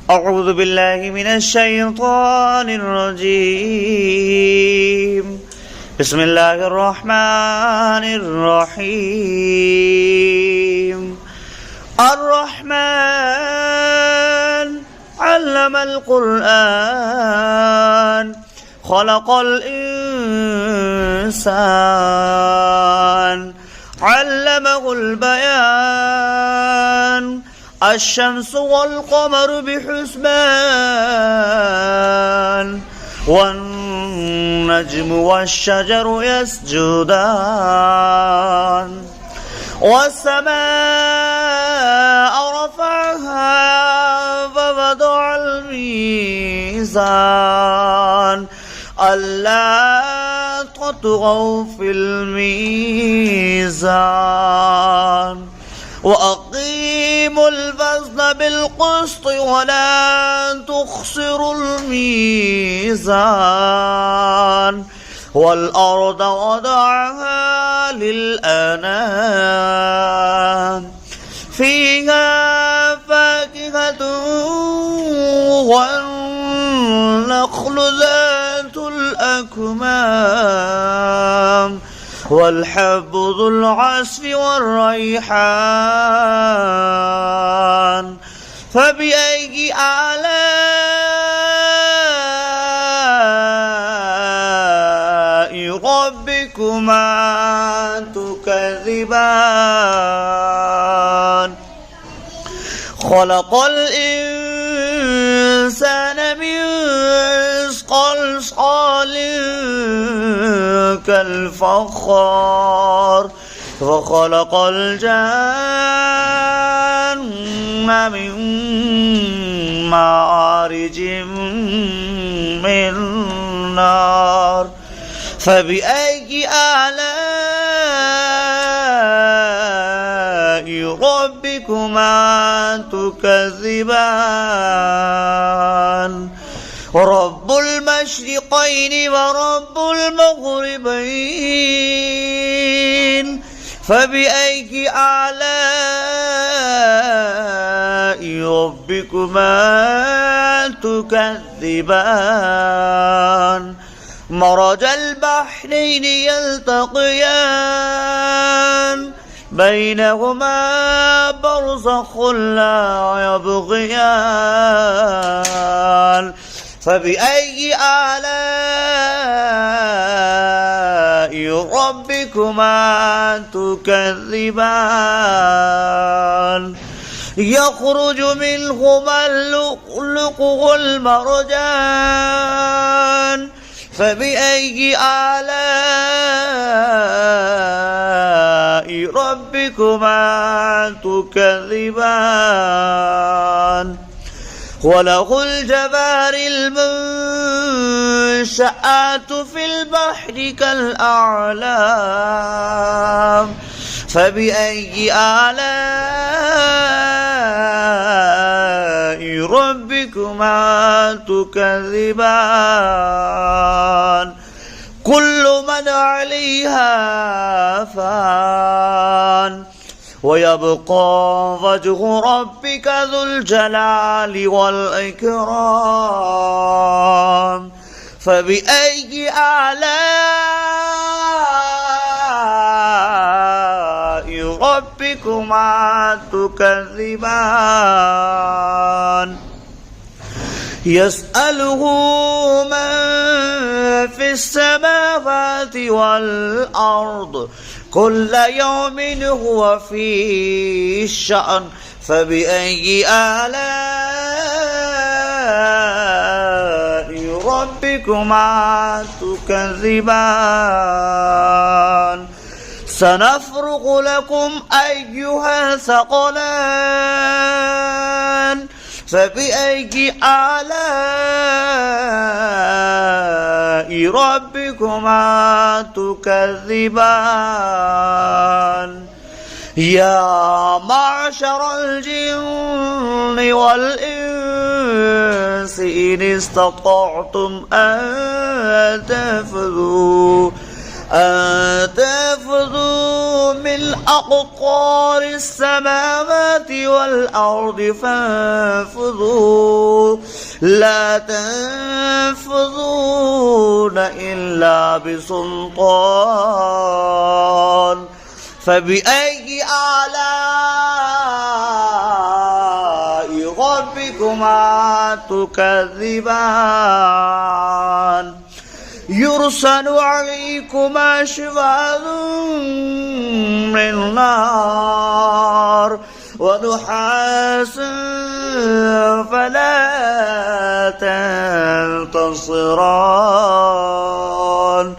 أعوذ بالله من الشيطان الرجيم. بسم الله الرحمن الرحيم. الرحمن علم القرآن خلق الإنسان علمه البيان الشمس والقمر بحسبان والنجم والشجر يسجدان والسماء رفعها فوضع الميزان ألا تطغوا في الميزان وأقيموا الوزن بالقسط ولا تخسروا الميزان والأرض وضعها للأنام فيها فاكهة والنخل ذات الأكمام والحب ذو العصف والريحان فبأي آلاء ربكما تكذبان خلق الإنسان من صلصال كالفخار وخلق الجن من مارج من نار فبأي آلاء ربكما تكذبان رب المشرقين ورب المغربين فبأي آلاء ربكما تكذبان مرج البحرين يلتقيان بينهما برزخ لا يبغيان فبأي آلاء ربكما تكذبان يخرج منهما اللؤلؤ والمرجان فبأي آلاء ربكما تكذبان وله الجوار المنشآت في البحر كالأعلام فبأي آلاء ربكما تكذبان كل من عليها فان ويبقى وجه ربك ذو الجلال والإكرام فبأي آلاء ربكما تكذبان يسأله من في السماوات والأرض كل يوم هو في شأن فبأي آلاء ربكما تكذبان سنفرغ لكم أيها الثقلان فبأي آلاء ربكما تكذبان يا معشر الجن والإنس إن استطعتم أن تنفذوا من أقطار السماوات والأرض فانفذوا لا تنفذون إلا بسلطان فبأي آلاء ربكما تكذبان يرسل عليكما شواظ من نار ونحاس فلا تنتصران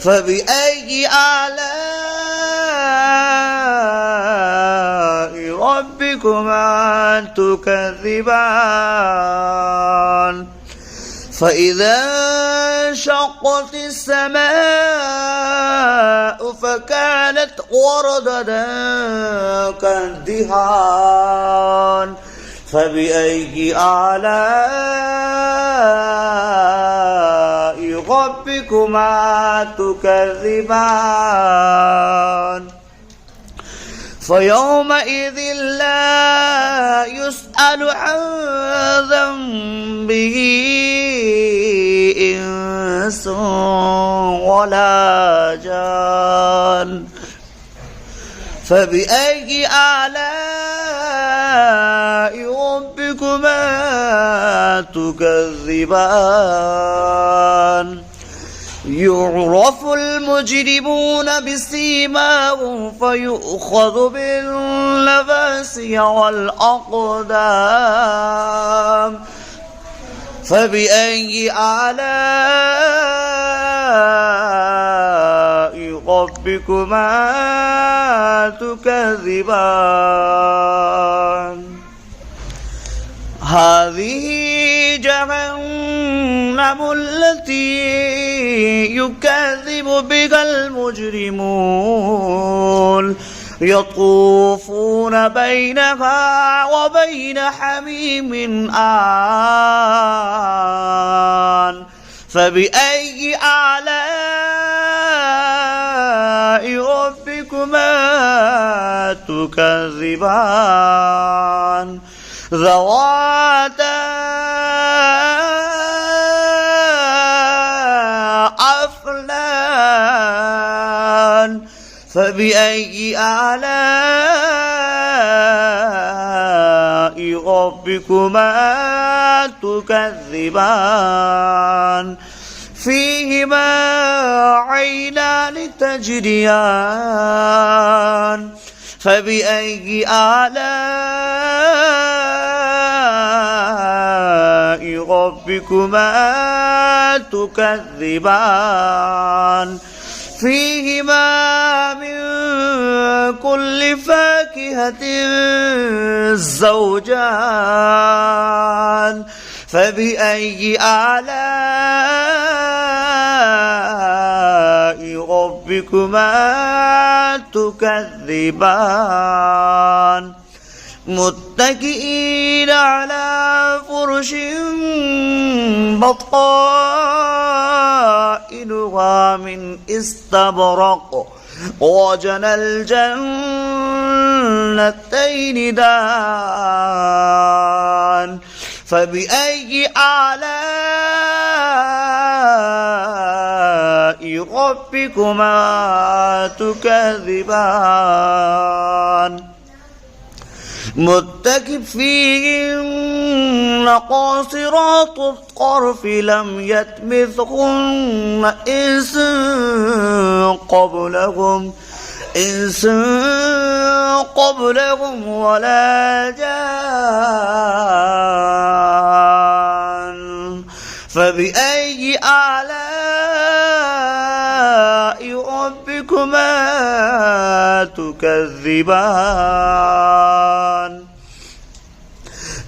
فبأي آلاء ربكما تكذبان فإذا انشقت السماء فكانت وردة كالدهان فبأي آلاء ربكما تكذبان فيومئذ لا يسأل عن ذنبه إنس ولا جان فبأي آلاء ربكما تكذبان يعرف المجرمون بسيماهم فيؤخذ بالنواصي والأقدام فبأي آلاء ربكما تكذبان هذه جهنم التي يكذب بها المجرمون يطوفون بينها وبين حميم آن فبأي آلاء ربكما تكذبان ذواتا أفنان فبأي آلاء ربكما تكذبان فيهما عينان تجريان فبأي آلاء ربكما تكذبان فيهما من كل فاكهة زوجان فبأي آلاء ربكما تكذبان متكئين على فرش بطائنها من استبرق وجنى الجنتين دان فبأي آلاء ربكما تكذبان متكئين قاصرات الطرف لم يطمثهن إنس قبلهم ولا جان فبأي آلاء ربكما تكذبان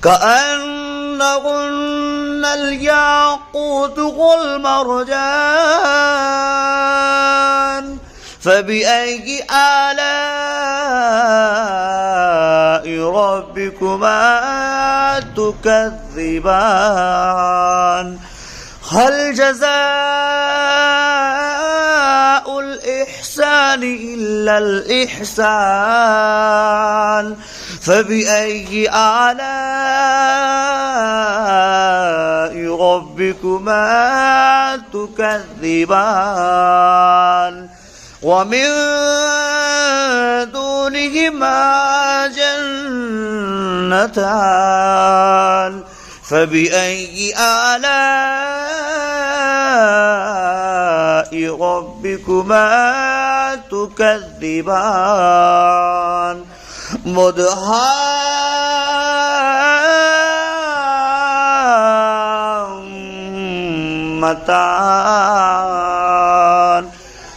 كأنهن الياقوت والمرجان فبأي آلاء ربكما تكذبان هل جزاء الإحسان إلا الإحسان فبأي آلاء ربكما تكذبان ومن دونهما جنتان فبأي آلاء ربكما تكذبان مدهامتان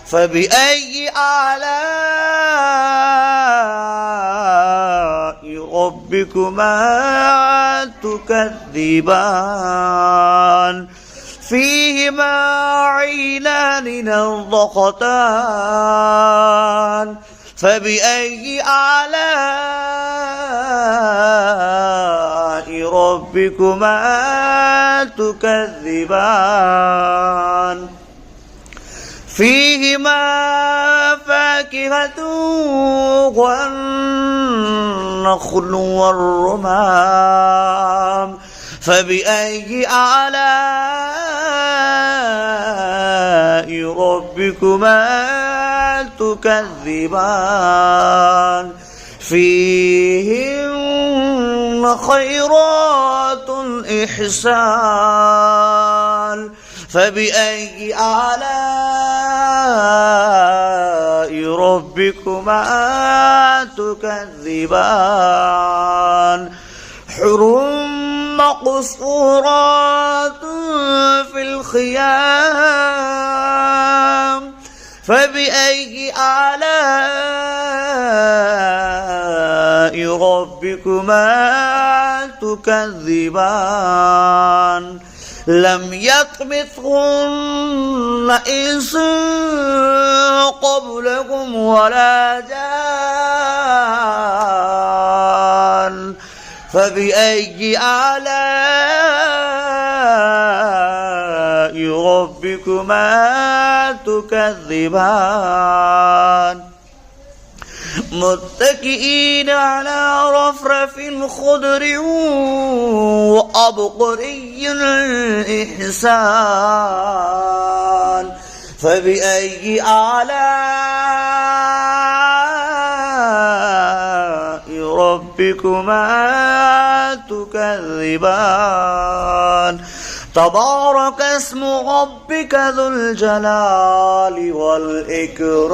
فبأي آلاء ربكما تكذبان فيهما عينان نضختان فبأي آلاء ربكما تكذبان فيهما فاكهة والنخل والرمان فبأي آلاء ربكما تكذبان فيهن خيرات إحسان فبأي آلاء ربكما تكذبان حر مقصورات في الخيام فبأي آلاء ربكما تكذبان لم يطمثهن إنس قبلكم ولا جان فبأي آلاء ربكما تكذبان متكئين على رفرف خضر وأبقري إحسان فبأي آلاء ربكما تكذبان تبارك اسم ربك ذو الجلال والإكرام